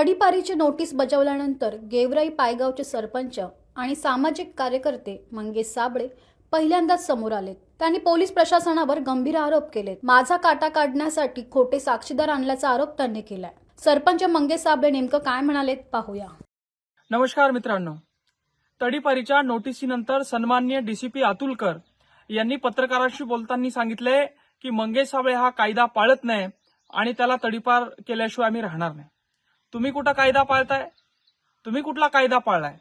तडीपारीची notice बजावल्यानंतर Georai पायगावचे sarpanch आणि सामाजिक कार्यकर्ते मंगेश साबळे पहिल्यांदाच समोर आलेत। त्यांनी पोलीस प्रशासनावर गंभीर आरोप केलेत। माझा काटा काढण्यासाठी खोटे साक्षीदार आणल्याचा आरोप त्यांनी केलाय। सरपंच मंगेश साबळे नेमकं काय म्हणालेत पाहूया। नमस्कार मित्रांनो, तडीपारीच्या नोटिसीनंतर सन्माननीय डीसीपी अतुलकर यांनी पत्रकारांशी बोलताना सांगितले की मंगेश साबळे हा कायदा पाळत नाही आणि त्याला तडीपार केल्याशिवाय आम्ही राहणार नाही। तुम्ही कुठं कायदा पाळताय? तुम्ही कुठला कायदा पाळलाय?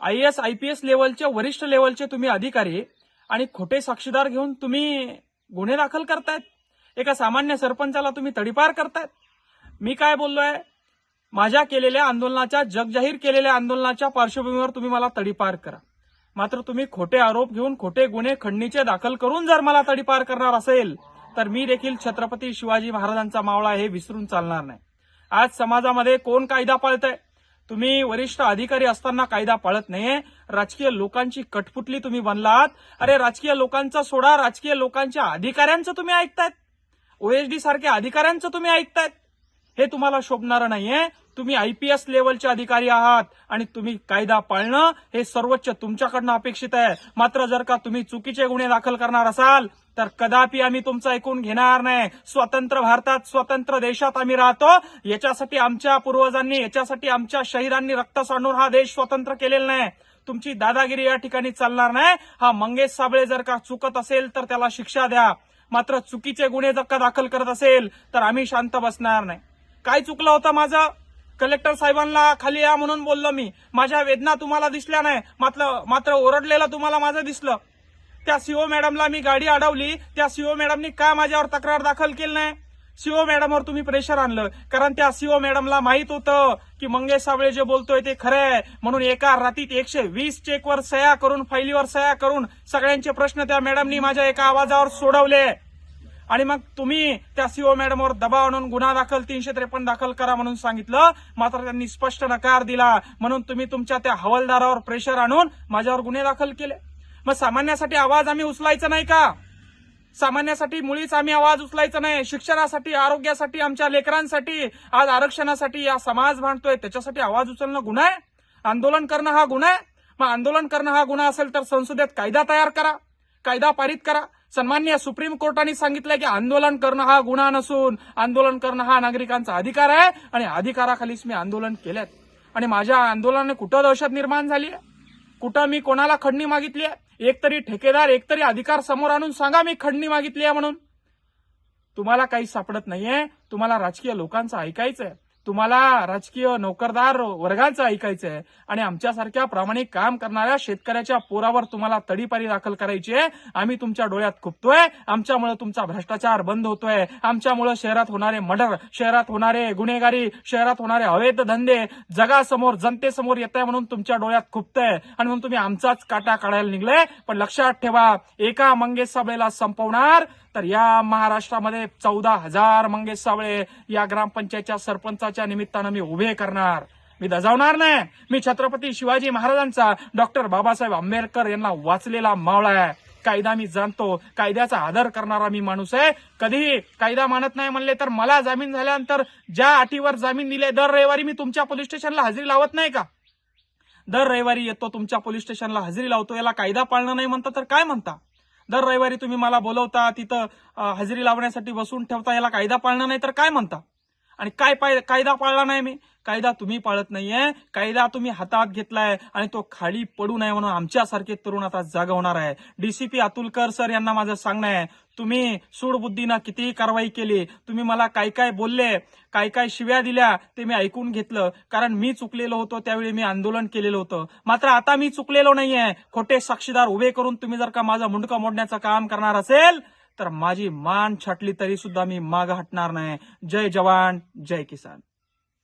IAS IPS लेवलचे वरिष्ठ लेवलचे तुम्ही अधिकारी आणि खोटे साक्षीदार घेऊन तुम्ही गुन्हे दाखल करतायत। एका सामान्य सरपंचाला तुम्ही तडीपार करतायत। मी काय बोललोय? माझ्या केलेल्या आंदोलनाच्या जगजाहीर केलेल्या आंदोलनाच्या पार्श्वभूमीवर तुम्ही मला तडीपार करा, मात्र तुम्ही खोटे आरोप घेऊन खोटे गुन्हे खंडणीचे दाखल करून जर मला तडीपार करणार असेल तर मी देखील छत्रपती शिवाजी महाराजांचा मावळा हे विसरून चालणार नाही। आज समाजामध्ये कोण कायदा पाळतंय? तुम्ही वरिष्ठ अधिकारी असताना कायदा पाळत नाहीये। राजकीय लोकांची कठपुतली तुम्ही बनलात। अरे राजकीय लोकांचा सोडा, राजकीय लोकांच्या अधिकाऱ्यांचं तुम्ही ऐकतायत, OSD सारख्या अधिकाऱ्यांचं तुम्ही ऐकतायत। हे तुम्हाला शोभणारं नाहीये। तुम्ही IPS लेवलचे अधिकारी आहात आणि तुम्ही कायदा पाळणं हे सर्वोच्च तुमच्याकडनं अपेक्षित आहे। मात्र जर का तुम्ही चुकीचे गुन्हे दाखल करणार असाल तर कदापि आम्ही तुमचं ऐकून घेणार नाही। स्वतंत्र भारतात, स्वतंत्र देशात आम्ही राहतो। याच्यासाठी आमच्या पूर्वजांनी, याच्यासाठी आमच्या शहीदांनी रक्त सांडून हा देश स्वतंत्र केलेला नाही। तुमची दादागिरी या ठिकाणी चालणार नाही। हा मंगेश साबळे जर का चुकत असेल तर त्याला शिक्षा द्या, मात्र चुकीचे गुन्हे जर का दाखल करत असेल तर आम्ही शांत बसणार नाही। काय चुकलं होतं माझं? कलेक्टर साहेबांना खाली या म्हणून बोललो मी। माझ्या वेदना तुम्हाला दिसल्या नाही, मात्र ओरडलेलं तुम्हाला माझं दिसलं। त्या CO मॅडमला मी गाडी अडवली, त्या CO मॅडमनी का माझ्यावर तक्रार दाखल केली नाही? CO मॅडमवर तुम्ही प्रेशर आणलं, कारण त्या CO मॅडमला माहित होतं की मंगेश साबळे जे बोलतोय ते खरं आहे। म्हणून एका रात्रीत 120 चेकवर सह्या करून, फाईलीवर सह्या करून सगळ्यांचे प्रश्न त्या मॅडमनी माझ्या एका आवाजावर सोडवले। आणि मग तुम्ही त्या CO मॅडमवर दबाव आणून गुन्हा दाखल 353 दाखल करा म्हणून सांगितलं, मात्र त्यांनी स्पष्ट नकार दिला। म्हणून तुम्ही तुमच्या त्या हवालदारावर प्रेशर आणून माझ्यावर गुन्हे दाखल केले। मग सामान्यासाठी आवाज आम्ही उचलायचा नाही का? सामान्यासाठी मुळीच आम्ही आवाज उचलायचा नाही? शिक्षणासाठी, आरोग्यासाठी, आमच्या लेकरांसाठी, आज आरक्षणासाठी या समाज भांडतोय त्याच्यासाठी आवाज उचलणं गुन्हा आहे? आंदोलन करणं हा गुन्हा आहे? मग आंदोलन करणं हा गुन्हा असेल तर संसदेत कायदा तयार करा, कायदा पारित करा। सन्माननीय सुप्रीम कोर्टाने सांगितलंय की आंदोलन करणं हा गुन्हा नसून आंदोलन करणं हा नागरिकांचा अधिकार आहे आणि अधिकाराखालीच मी आंदोलन केलेत। आणि माझ्या आंदोलनाने कुठं दहशत निर्माण झाली आहे? कुठं मी कोणाला खंडणी मागितली आहे? एकतरी ठेकेदार, एकतरी अधिकार समोर आणून सांगा मी खंडणी मागितली आहे म्हणून। तुम्हाला काही सापडत नाहीये। तुम्हाला राजकीय लोकांचं ऐकायचंय, तुम्हाला राजकीय नोकरदार वर्गाचं ऐकायचंय आणि आमच्यासारख्या प्रामाणिक काम करणाऱ्या शेतकऱ्याच्या पोरावर तुम्हाला तडीपारी दाखल करायची आहे। आम्ही तुमच्या डोळ्यात खुपतोय, आमच्यामुळे तुमचा भ्रष्टाचार बंद होतोय, आमच्यामुळे शहरात होणारे मर्डर, शहरात होणारे गुन्हेगारी, शहरात होणारे अवैध धंदे जगासमोर, जनतेसमोर येत आहे म्हणून तुमच्या डोळ्यात खुपतंय आणि म्हणून तुम्ही आमचाच काटा काढायला निघले। पण लक्षात ठेवा, एका मंगेश साबळेला संपवणार तर या महाराष्ट्रामध्ये 14,000 मंगेश साबळे या ग्रामपंचायतच्या सरपंचाच्या निमित्तानं मी उभे करणार। मी दजावणार नाही। मी छत्रपती शिवाजी महाराजांचा, डॉक्टर बाबासाहेब आंबेडकर यांना वाचलेला मावळा आहे। कायदा मी जाणतो, कायद्याचा आदर करणारा मी माणूस आहे। कधी कायदा मानत नाही म्हणले तर मला जामीन झाल्यानंतर ज्या अटीवर जामीन दिले, दर रविवारी मी तुमच्या पोलीस स्टेशनला हजेरी लावत नाही का? दर रविवारी येतो तुमच्या पोलीस स्टेशनला हजेरी लावतो, याला कायदा पाळणं नाही म्हणता तर काय म्हणता? दर रविवारी तुम्ही मला बोलवता, तिथं हजेरी लावण्यासाठी बसून ठेवता, याला कायदा पाळणं नाही तर काय म्हणता? आणि कायदा पाळला नाही मी? कायदा तुम्ही पाळत नाहीये, कायदा तुम्ही हातात घेतलाय आणि तो खाली पडू नये म्हणून आमच्यासारखे तरुण आता जागा होणार आहे। डीसीपी अतुलकर सर यांना माझं सांगणं आहे, तुम्ही सूडबुद्धीनं कितीही कारवाई केली, तुम्ही मला काय काय बोलले, काय काय शिव्या दिल्या ते मी ऐकून घेतलं, कारण मी चुकलेलो होतो त्यावेळी मी आंदोलन केलेलं होतं। मात्र आता मी चुकलेलो नाहीये। खोटे साक्षीदार उभे करून तुम्ही जर का माझं मुंडकं मोडण्याचं काम करणार असेल तर माझी मान छाटली तरी सुद्धा मी मागं हटणार नाही। जय जवान, जय किसान।